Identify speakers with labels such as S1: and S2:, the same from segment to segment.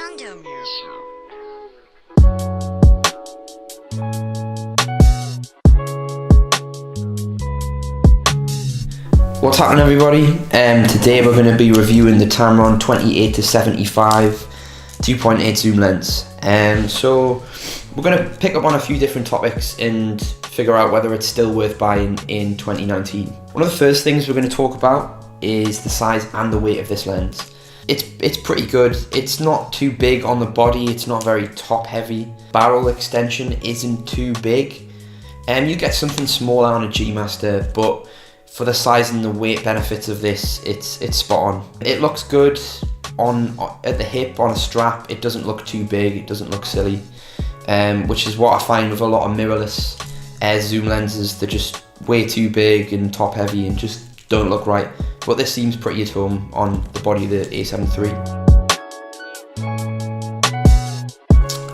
S1: condom.
S2: What's happening, everybody? Today we're going to be reviewing the Tamron 28-75 2.8 zoom lens. So we're going to pick up on a few different topics and figure out whether it's still worth buying in 2019. One of the first things we're going to talk about is the size and the weight of this lens. It's pretty good. It's not too big on the body, it's not very top heavy. Barrel extension isn't too big. You get something smaller on a G Master, but for the size and the weight benefits of this, it's spot on. It looks good at the hip on a strap. It doesn't look too big, it doesn't look silly, which is what I find with a lot of mirrorless zoom lenses. They're just way too big and top heavy and just don't look right. But this seems pretty at home on the body of the A7 III.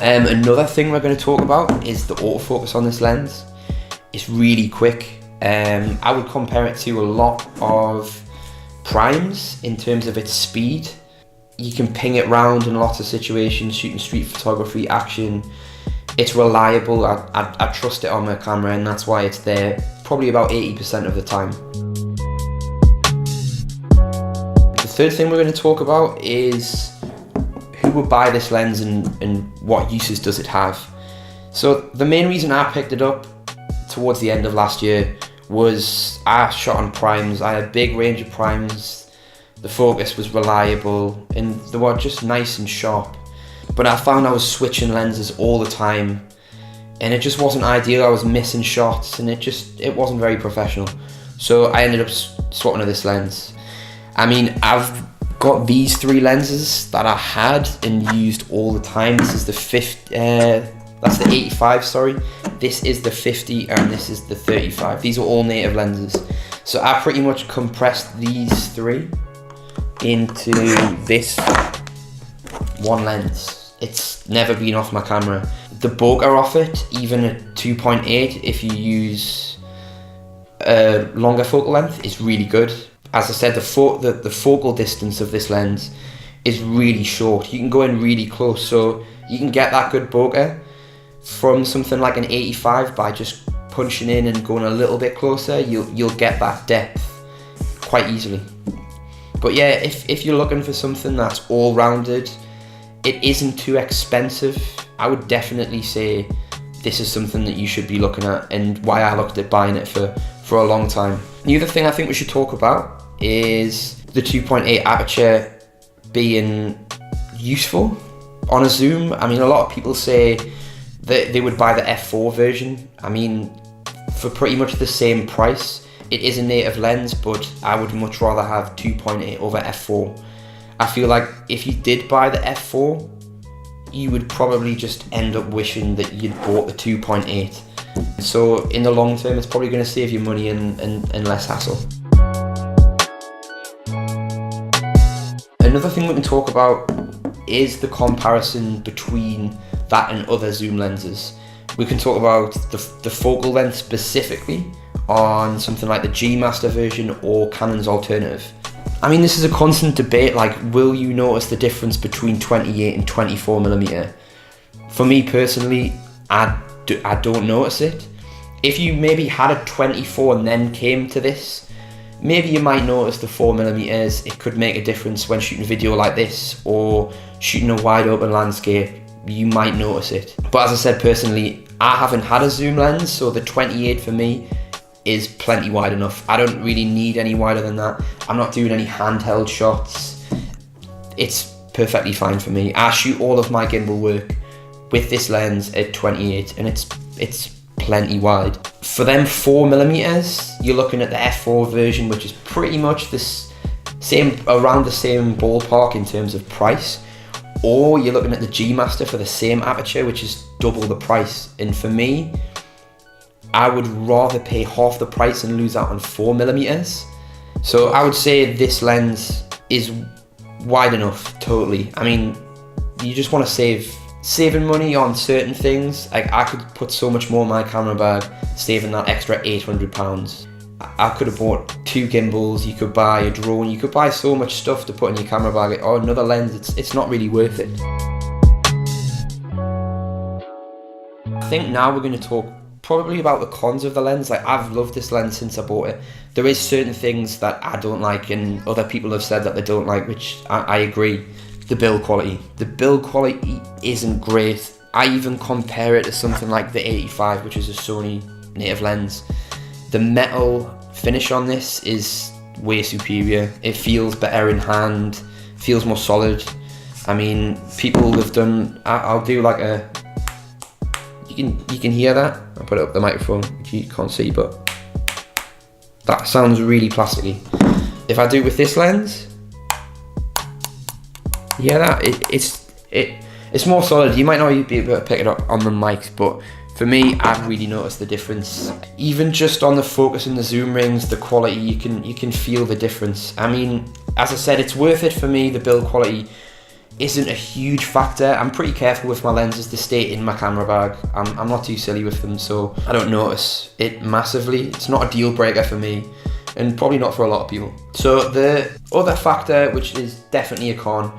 S2: Another thing we're going to talk about is the autofocus on this lens. It's really quick. I would compare it to a lot of primes in terms of its speed. You can ping it round in lots of situations, shooting street photography, action. It's reliable. I trust it on my camera, and that's why it's there probably about 80% of the time. The third thing we're going to talk about is who would buy this lens and what uses does it have. So the main reason I picked it up towards the end of last year was I shot on primes. I had a big range of primes. The focus was reliable and they were just nice and sharp. But I found I was switching lenses all the time and it just wasn't ideal. I was missing shots and it wasn't very professional. So I ended up swapping to this lens. I mean, I've got these three lenses that I had and used all the time. This is the that's the 85, sorry. This is the 50 and this is the 35. These are all native lenses. So I pretty much compressed these three into this one lens. It's never been off my camera. The bokeh off it, even at 2.8, if you use a longer focal length, is really good. As I said, the focal distance of this lens is really short. You can go in really close, so you can get that good bokeh from something like an 85 by just punching in and going a little bit closer. You'll get that depth quite easily. But yeah, if you're looking for something that's all-rounded, it isn't too expensive, I would definitely say this is something that you should be looking at, and why I looked at buying it for a long time. The other thing I think we should talk about is the 2.8 aperture being useful on a zoom. I mean, a lot of people say that they would buy the F4 version. I mean, for pretty much the same price, it is a native lens, but I would much rather have 2.8 over F4. I feel like if you did buy the F4, you would probably just end up wishing that you'd bought the 2.8. So in the long term, it's probably going to save you money and less hassle. Another thing we can talk about is the comparison between that and other zoom lenses. We can talk about the focal length specifically on something like the G Master version or Canon's alternative. I mean, this is a constant debate, like, will you notice the difference between 28 and 24mm? For me personally, I don't notice it. If you maybe had a 24 and then came to this, maybe you might notice the 4mm. It could make a difference when shooting a video like this or shooting a wide open landscape. You might notice it. But as I said, personally, I haven't had a zoom lens, so the 28 for me is plenty wide enough. I don't really need any wider than that. I'm not doing any handheld shots. It's perfectly fine for me. I shoot all of my gimbal work with this lens at 28 and it's plenty wide. For them 4mm, you're looking at the F4 version, which is pretty much around the same ballpark in terms of price. Or you're looking at the G Master for the same aperture, which is double the price. And for me, I would rather pay half the price and lose out on 4mm. So I would say this lens is wide enough, totally. I mean, you just want to saving money on certain things. Like, I could put so much more in my camera bag, saving that extra £800. I could have bought 2 gimbals, you could buy a drone, you could buy so much stuff to put in your camera bag, or another lens. It's not really worth it. think now we're going to talk probably about the cons of the lens. Like, I've loved this lens since I bought it. There is certain things that I don't like, and other people have said that they don't like, which I agree. The build quality. The build quality isn't great. I even compare it to something like the 85, which is a Sony native lens. The metal finish on this is way superior. It feels better in hand, feels more solid. I mean, people have done, I'll do like a, you can hear that. I'll put it up the microphone, which you can't see, but that sounds really plasticky. If I do it with this lens, you hear that? It's more solid. You might not be able to pick it up on the mics, but for me, I've really noticed the difference. Even just on the focus and the zoom rings, the quality, you can feel the difference. I mean, as I said, it's worth it for me. The build quality isn't a huge factor. I'm pretty careful with my lenses to stay in my camera bag. I'm not too silly with them, so I don't notice it massively. It's not a deal breaker for me, and probably not for a lot of people. So the other factor, which is definitely a con,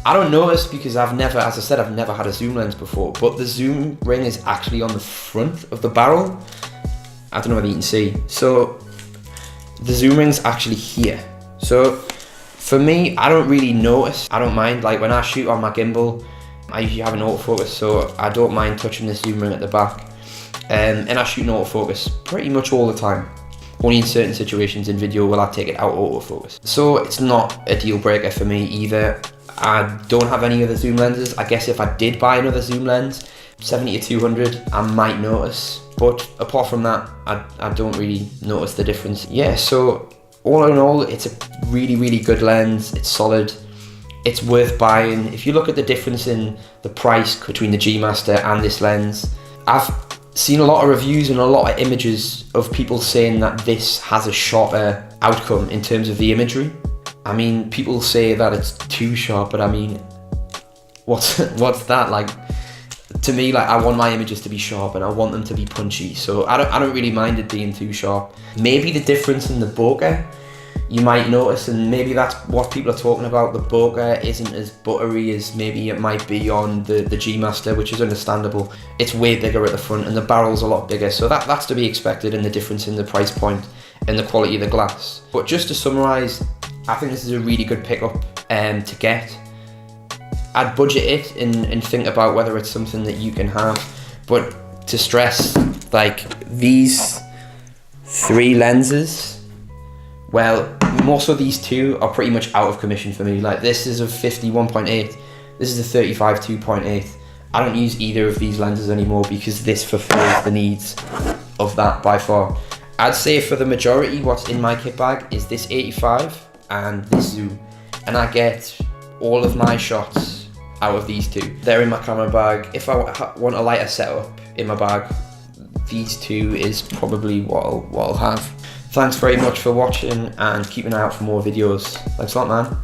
S2: I don't notice because I've never had a zoom lens before, but the zoom ring is actually on the front of the barrel. I don't know whether you can see. So the zoom ring's actually here. So for me, I don't really notice. I don't mind. Like, when I shoot on my gimbal, I usually have an autofocus, so I don't mind touching the zoom ring at the back. And I shoot in autofocus pretty much all the time. Only in certain situations in video will I take it out of autofocus. So it's not a deal breaker for me either. I don't have any other zoom lenses. I guess if I did buy another zoom lens, 70-200, I might notice. But apart from that, I don't really notice the difference. Yeah, so all in all, it's a really, really good lens. It's solid. It's worth buying. If you look at the difference in the price between the G Master and this lens, I've seen a lot of reviews and a lot of images of people saying that this has a sharper outcome in terms of the imagery. I mean, people say that it's too sharp, but I mean, what's that? Like, to me, like, I want my images to be sharp and I want them to be punchy, so I don't really mind it being too sharp. Maybe the difference in the bokeh you might notice, and maybe that's what people are talking about. The bokeh isn't as buttery as maybe it might be on the G Master, which is understandable. It's way bigger at the front and the barrel's a lot bigger, so that's to be expected, in the difference in the price point and the quality of the glass. But just to summarise, I think this is a really good pickup to get. I'd budget it and think about whether it's something that you can have. But to stress, like, these three lenses, well, more so these two are pretty much out of commission for me. Like, this is a 50-1.8, this is a 35 2.8. I don't use either of these lenses anymore because this fulfills the needs of that by far. I'd say for the majority, what's in my kit bag is this 85 and this zoom, and I get all of my shots out of these two. They're in my camera bag. If I want a lighter setup in my bag, these two is probably what I'll have. Thanks very much for watching, and keep an eye out for more videos. Thanks a lot, man.